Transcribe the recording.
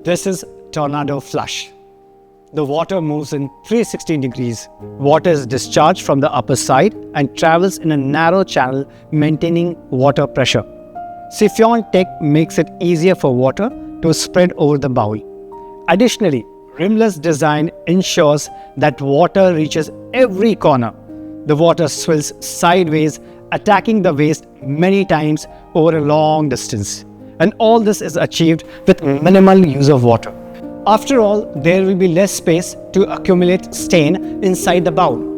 This is Tornado Flush. The water moves in 360 degrees. Water is discharged from the upper side and travels in a narrow channel, maintaining water pressure. Siphon tech makes it easier for water to spread over the bowl. Additionally, rimless design ensures that water reaches every corner. The water swills sideways, attacking the waste many times over a long distance. And all this is achieved with minimal use of water. After all, there will be less space to accumulate stain inside the bowl.